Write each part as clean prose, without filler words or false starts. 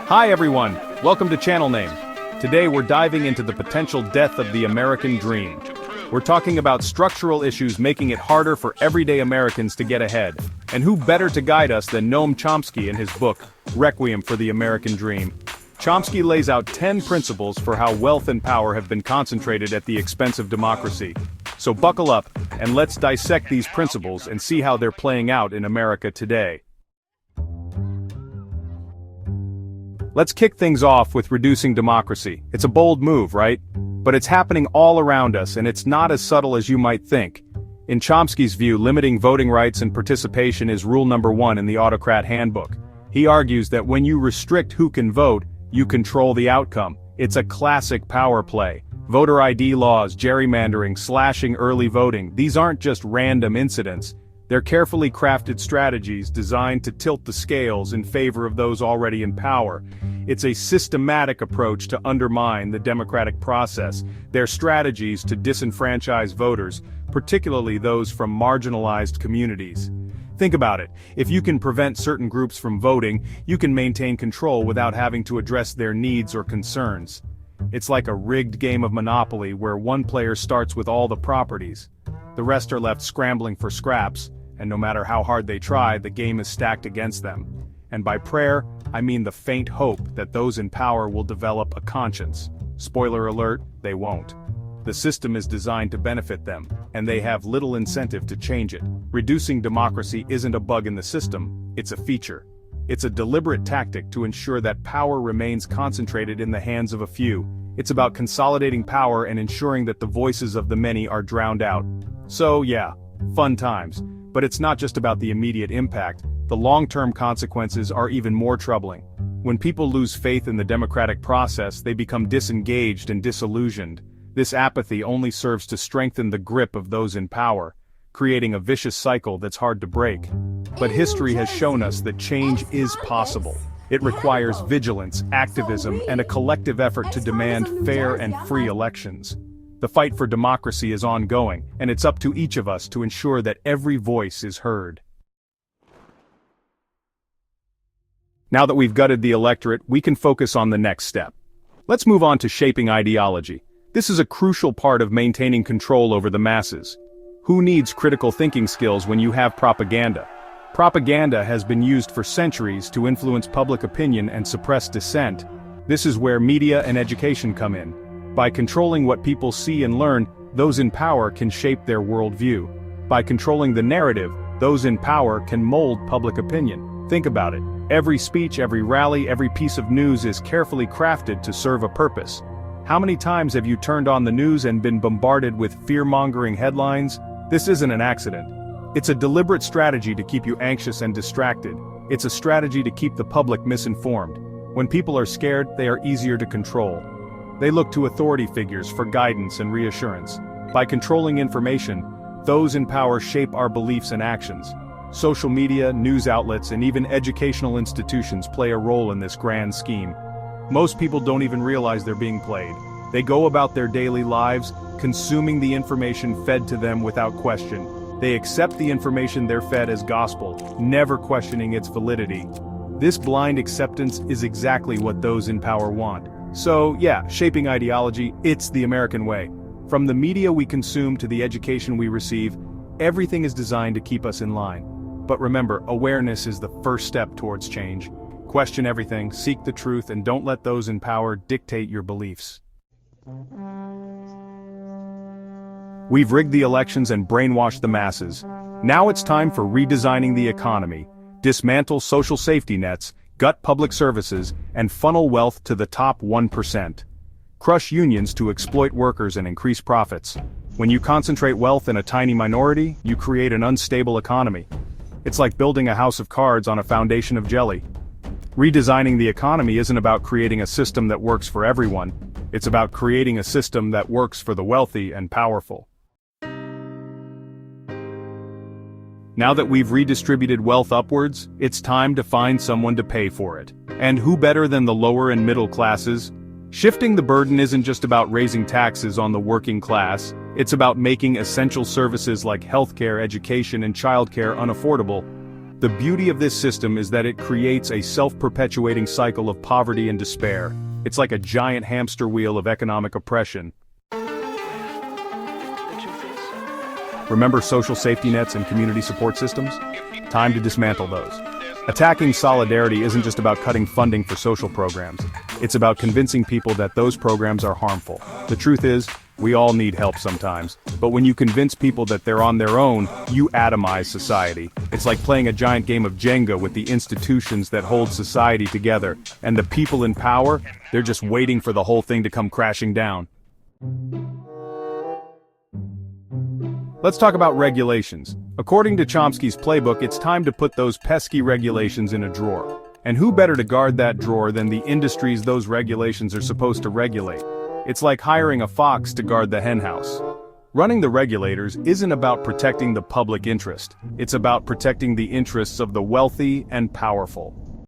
Hi everyone, welcome to Channel Name. Today we're diving into the potential death of the American dream. We're talking about structural issues making it harder for everyday Americans to get ahead. And who better to guide us than Noam Chomsky in his book, Requiem for the American Dream. Chomsky lays out 10 principles for how wealth and power have been concentrated at the expense of democracy. So buckle up, and let's dissect these principles and see how they're playing out in America today. Let's kick things off with reducing democracy. It's a bold move, right? But it's happening all around us, and it's not as subtle as you might think. In Chomsky's view, limiting voting rights and participation is rule number 1 in the Autocrat Handbook. He argues that when you restrict who can vote, you control the outcome. It's a classic power play. Voter ID laws, gerrymandering, slashing early voting, these aren't just random incidents. They're carefully crafted strategies designed to tilt the scales in favor of those already in power. It's a systematic approach to undermine the democratic process. They're strategies to disenfranchise voters, particularly those from marginalized communities. Think about it. If you can prevent certain groups from voting, you can maintain control without having to address their needs or concerns. It's like a rigged game of Monopoly where one player starts with all the properties. The rest are left scrambling for scraps, and no matter how hard they try, the game is stacked against them. And by prayer, I mean the faint hope that those in power will develop a conscience. Spoiler alert, they won't. The system is designed to benefit them, and they have little incentive to change it. Reducing democracy isn't a bug in the system, it's a feature. It's a deliberate tactic to ensure that power remains concentrated in the hands of a few. It's about consolidating power and ensuring that the voices of the many are drowned out. So yeah, fun times. But it's not just about the immediate impact. The long-term consequences are even more troubling. When people lose faith in the democratic process, they become disengaged and disillusioned. This apathy only serves to strengthen the grip of those in power, creating a vicious cycle that's hard to break. But history has shown us that change is possible. It requires vigilance, activism, and a collective effort to demand fair and free elections. The fight for democracy is ongoing, and it's up to each of us to ensure that every voice is heard. Now that we've gutted the electorate, we can focus on the next step. Let's move on to shaping ideology. This is a crucial part of maintaining control over the masses. Who needs critical thinking skills when you have propaganda? Propaganda has been used for centuries to influence public opinion and suppress dissent. This is where media and education come in. By controlling what people see and learn, those in power can shape their worldview. By controlling the narrative, those in power can mold public opinion. Think about it. Every speech, every rally, every piece of news is carefully crafted to serve a purpose. How many times have you turned on the news and been bombarded with fear-mongering headlines? This isn't an accident. It's a deliberate strategy to keep you anxious and distracted. It's a strategy to keep the public misinformed. When people are scared, they are easier to control. They look to authority figures for guidance and reassurance. By controlling information, those in power shape our beliefs and actions. Social media, news outlets, and even educational institutions play a role in this grand scheme. Most people don't even realize they're being played. They go about their daily lives, consuming the information fed to them without question. They accept the information they're fed as gospel, never questioning its validity. This blind acceptance is exactly what those in power want. So yeah, shaping ideology, it's the American way. From the media we consume to the education we receive, everything is designed to keep us in line. But remember, awareness is the first step towards change. Question everything, seek the truth, and don't let those in power dictate your beliefs. We've rigged the elections and brainwashed the masses. Now it's time for redesigning the economy. Dismantle social safety nets, gut public services, and funnel wealth to the top 1%. Crush unions to exploit workers and increase profits. When you concentrate wealth in a tiny minority, you create an unstable economy. It's like building a house of cards on a foundation of jelly. Redesigning the economy isn't about creating a system that works for everyone. It's about creating a system that works for the wealthy and powerful. Now that we've redistributed wealth upwards, it's time to find someone to pay for it. And who better than the lower and middle classes? Shifting the burden isn't just about raising taxes on the working class, it's about making essential services like healthcare, education, and childcare unaffordable. The beauty of this system is that it creates a self-perpetuating cycle of poverty and despair. It's like a giant hamster wheel of economic oppression. Remember social safety nets and community support systems? Time to dismantle those. Attacking solidarity isn't just about cutting funding for social programs. It's about convincing people that those programs are harmful. The truth is, we all need help sometimes. But when you convince people that they're on their own, you atomize society. It's like playing a giant game of Jenga with the institutions that hold society together. And the people in power, they're just waiting for the whole thing to come crashing down. Let's talk about regulations. According to Chomsky's playbook, it's time to put those pesky regulations in a drawer. And who better to guard that drawer than the industries those regulations are supposed to regulate? It's like hiring a fox to guard the henhouse. Running the regulators isn't about protecting the public interest. It's about protecting the interests of the wealthy and powerful.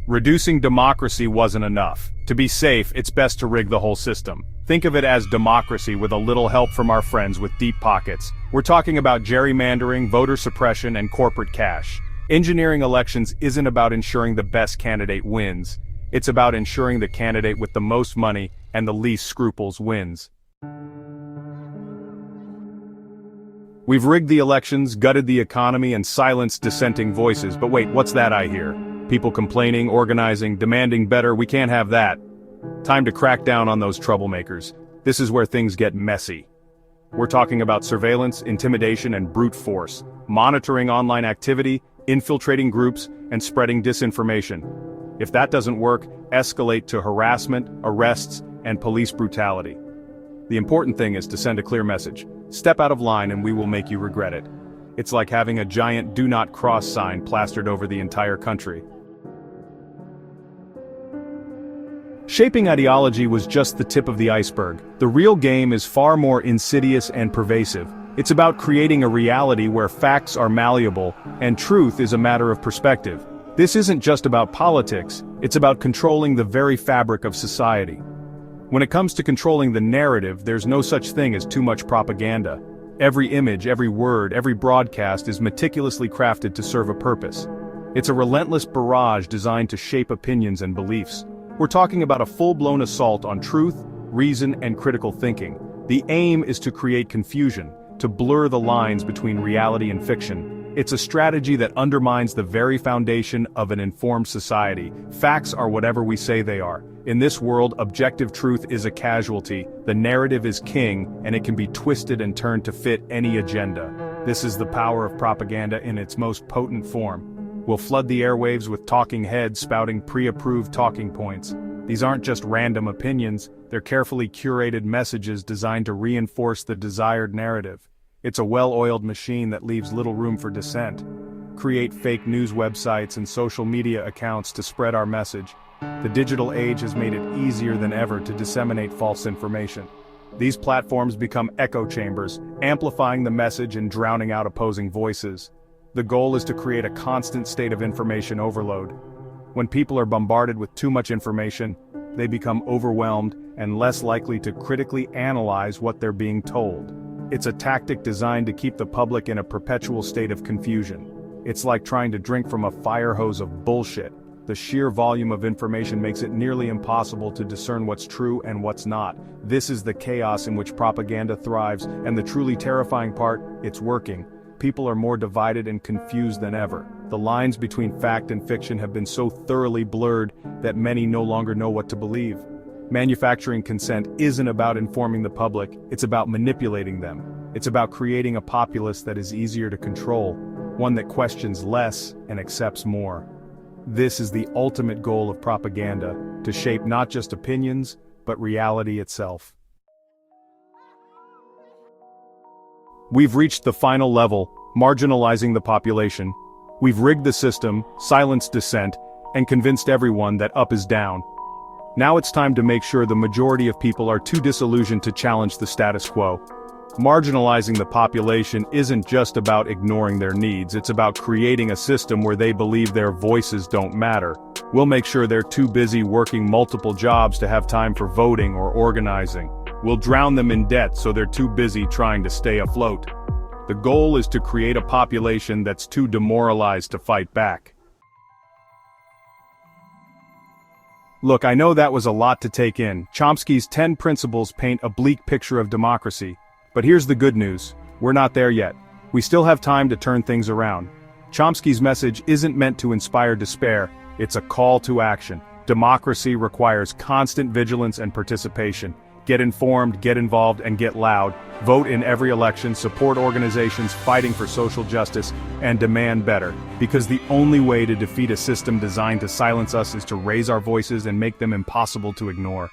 Reducing democracy wasn't enough. To be safe, it's best to rig the whole system. Think of it as democracy with a little help from our friends with deep pockets. We're talking about gerrymandering, voter suppression, and corporate cash. Engineering elections isn't about ensuring the best candidate wins. It's about ensuring the candidate with the most money and the least scruples wins. We've rigged the elections, gutted the economy, and silenced dissenting voices. But wait, what's that I hear? People complaining, organizing, demanding better. We can't have that. Time to crack down on those troublemakers. This is where things get messy. We're talking about surveillance, intimidation, and brute force, monitoring online activity, infiltrating groups, and spreading disinformation. If that doesn't work, escalate to harassment, arrests, and police brutality. The important thing is to send a clear message. Step out of line and we will make you regret it. It's like having a giant "Do Not Cross" sign plastered over the entire country. Shaping ideology was just the tip of the iceberg. The real game is far more insidious and pervasive. It's about creating a reality where facts are malleable, and truth is a matter of perspective. This isn't just about politics, it's about controlling the very fabric of society. When it comes to controlling the narrative, there's no such thing as too much propaganda. Every image, every word, every broadcast is meticulously crafted to serve a purpose. It's a relentless barrage designed to shape opinions and beliefs. We're talking about a full-blown assault on truth, reason, and critical thinking. The aim is to create confusion, to blur the lines between reality and fiction. It's a strategy that undermines the very foundation of an informed society. Facts are whatever we say they are. In this world, objective truth is a casualty, the narrative is king, and it can be twisted and turned to fit any agenda. This is the power of propaganda in its most potent form. We'll flood the airwaves with talking heads spouting pre-approved talking points. These aren't just random opinions, they're carefully curated messages designed to reinforce the desired narrative. It's a well-oiled machine that leaves little room for dissent. Create fake news websites and social media accounts to spread our message. The digital age has made it easier than ever to disseminate false information. These platforms become echo chambers, amplifying the message and drowning out opposing voices. The goal is to create a constant state of information overload. When people are bombarded with too much information, they become overwhelmed and less likely to critically analyze what they're being told. It's a tactic designed to keep the public in a perpetual state of confusion. It's like trying to drink from a fire hose of bullshit. The sheer volume of information makes it nearly impossible to discern what's true and what's not. This is the chaos in which propaganda thrives, and the truly terrifying part, it's working. People are more divided and confused than ever. The lines between fact and fiction have been so thoroughly blurred that many no longer know what to believe. Manufacturing consent isn't about informing the public, it's about manipulating them. It's about creating a populace that is easier to control, one that questions less and accepts more. This is the ultimate goal of propaganda, to shape not just opinions, but reality itself. We've reached the final level, marginalizing the population. We've rigged the system, silenced dissent, and convinced everyone that up is down. Now it's time to make sure the majority of people are too disillusioned to challenge the status quo. Marginalizing the population isn't just about ignoring their needs, it's about creating a system where they believe their voices don't matter. We'll make sure they're too busy working multiple jobs to have time for voting or organizing. We'll drown them in debt so they're too busy trying to stay afloat. The goal is to create a population that's too demoralized to fight back. Look, I know that was a lot to take in. Chomsky's 10 principles paint a bleak picture of democracy. But here's the good news. We're not there yet. We still have time to turn things around. Chomsky's message isn't meant to inspire despair, it's a call to action. Democracy requires constant vigilance and participation. Get informed, get involved, and get loud. Vote in every election, support organizations fighting for social justice, and demand better. Because the only way to defeat a system designed to silence us is to raise our voices and make them impossible to ignore.